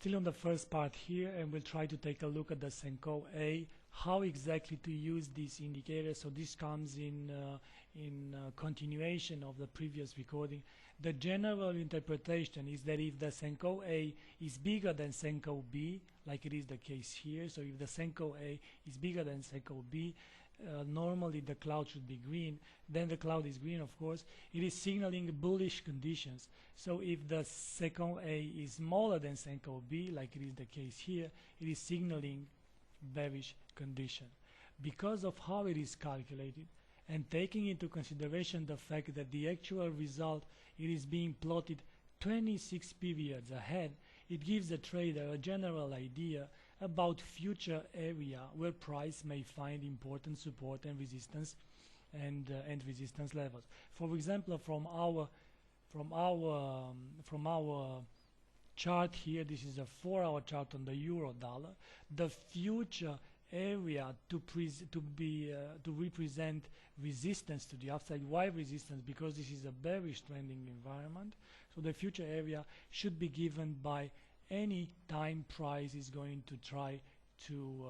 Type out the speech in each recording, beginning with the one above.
Still on the first part here, and we'll try to take a look at the Senkou A, how exactly to use this indicator. So this comes in continuation of the previous recording. The general interpretation is that if the Senkou A is bigger than Senkou B, like it is the case here, so if the Senkou A is bigger than Senkou B, normally the cloud should be green. Then the cloud is green, of course. It is signaling bullish conditions. So if the Senkou A is smaller than Senkou B, like it is the case here, it is signaling bearish condition. Because of how it is calculated, and taking into consideration the fact that the actual result, it is being plotted 26 periods ahead, it gives the trader a general idea about future area where price may find important support and resistance and resistance levels. For example, from our chart here, this is a 4-hour chart on the euro dollar. The future area to represent resistance to the upside. Why resistance? Because this is a bearish trending environment. So the future area should be given by any time price is going to try to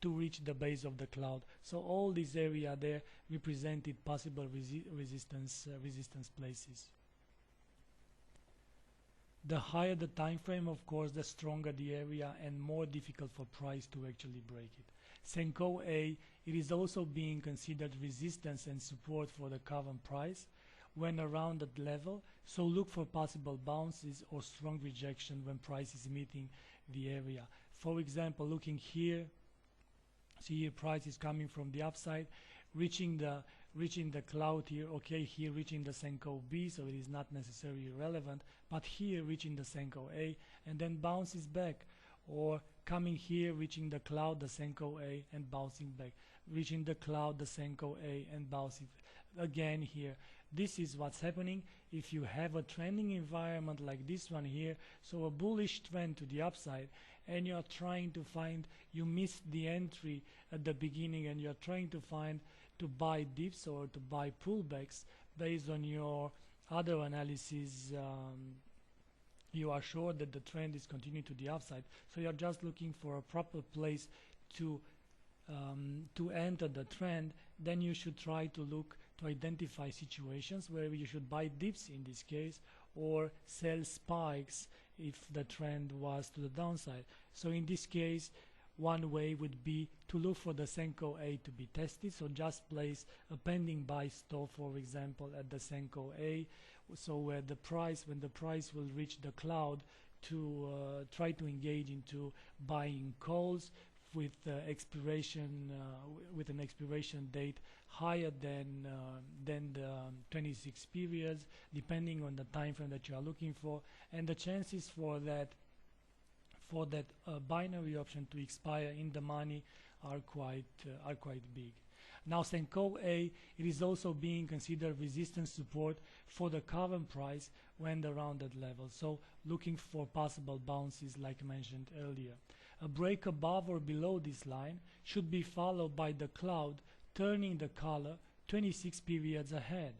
reach the base of the cloud. So all this area there represented possible resistance places. The higher the time frame, of course, the stronger the area and more difficult for price to actually break it. Senkou A, it is also being considered resistance and support for the current price when around that level. So look for possible bounces or strong rejection when price is meeting the area. For example, looking here, see here price is coming from the upside, reaching the cloud here, okay, here reaching the Senkou B, so it is not necessarily relevant, but here reaching the Senkou A and then bounces back, or coming here, reaching the cloud, the Senkou A, and bouncing back, reaching the cloud, the Senkou A, and bouncing again here. This is what's happening if you have a trending environment like this one here, so a bullish trend to the upside, and you're trying to find, you missed the entry at the beginning and you're trying to find to buy dips or to buy pullbacks based on your other analysis. You are sure that the trend is continuing to the upside, so you're just looking for a proper place to enter the trend. Then you should try to look to identify situations where you should buy dips in this case, or sell spikes if the trend was to the downside. So in this case, one way would be to look for the Senkou A to be tested, so just place a pending buy stop, for example, at the Senkou A, so where the price, when the price will reach the cloud, to try to engage into buying calls with expiration with an expiration date higher than the 26 periods, depending on the time frame that you are looking for, and the chances for that binary option to expire in the money are quite big. Now Senkou A, it is also being considered resistance support for the current price when around that level. So looking for possible bounces like mentioned earlier. A break above or below this line should be followed by the cloud turning the color 26 periods ahead.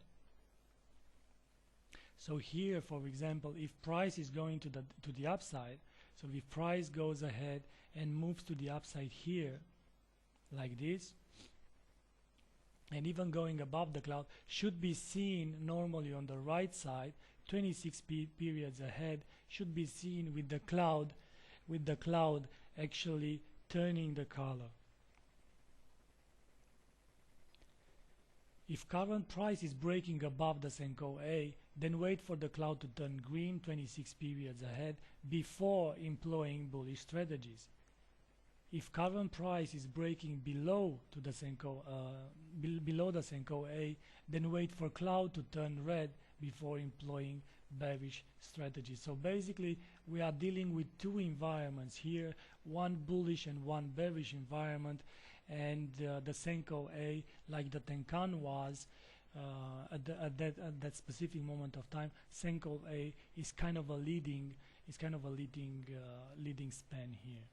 So here, for example, if price is going to the upside, so if price goes ahead and moves to the upside here, like this, and even going above the cloud, should be seen normally on the right side, 26 periods ahead, should be seen with the cloud actually turning the color. If current price is breaking above the Senkou A, then wait for the cloud to turn green 26 periods ahead before employing bullish strategies. If current price is breaking below to the Senkou, below the Senkou A, then wait for cloud to turn red before employing bearish strategies. So basically, we are dealing with two environments here, one bullish and one bearish environment, and the Senkou A, like the Tenkan was at that specific moment of time, Senkou A is kind of a leading span here.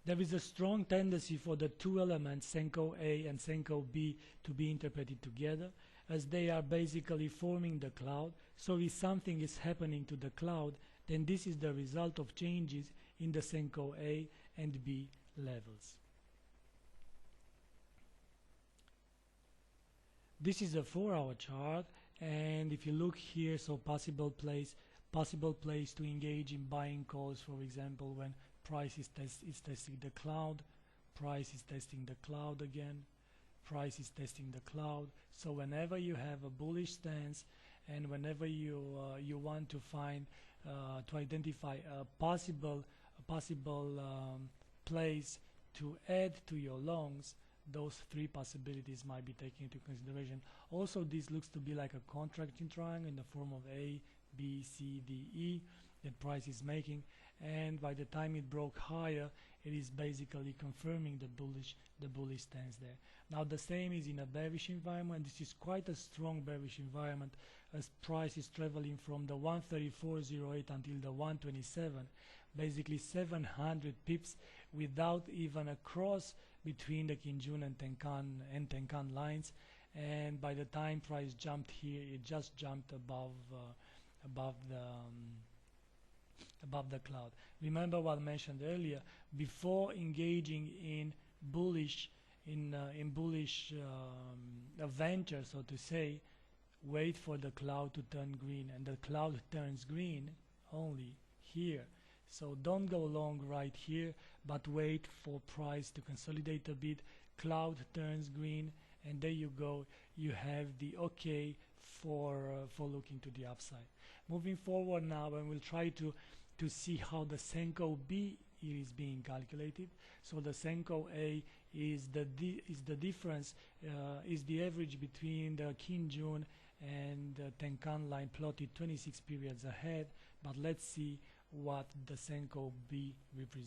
There is a strong tendency for the two elements, Senkou A and Senkou B, to be interpreted together, as they are basically forming the cloud. So if something is happening to the cloud, then this is the result of changes in the Senkou A and B levels. This is a 4-hour chart, and if you look here, so possible place to engage in buying calls, for example, when price is testing the cloud, price is testing the cloud again, price is testing the cloud. So whenever you have a bullish stance, and whenever you want to find to identify a possible place to add to your longs, those three possibilities might be taken into consideration. Also, this looks to be like a contracting triangle in the form of A, B, C, D, E that price is making, and by the time it broke higher, it is basically confirming the bullish stance there. Now the same is in a bearish environment. This is quite a strong bearish environment, as price is traveling from the 134.08 until the 127, basically 700 pips without even a cross between the Kinjun and Tenkan lines, and by the time price jumped here, it just jumped above the cloud. Remember what I mentioned earlier, before engaging in bullish venture, so to say, wait for the cloud to turn green, and the cloud turns green only here. So don't go long right here, but wait for price to consolidate a bit, cloud turns green, and there you go, you have the okay for looking to the upside. Moving forward now, and we'll try to see how the Senkou B is being calculated. So the Senkou A is the difference, is the average between the Kinjun and the Tenkan line plotted 26 periods ahead. But let's see what the Senkou B represents.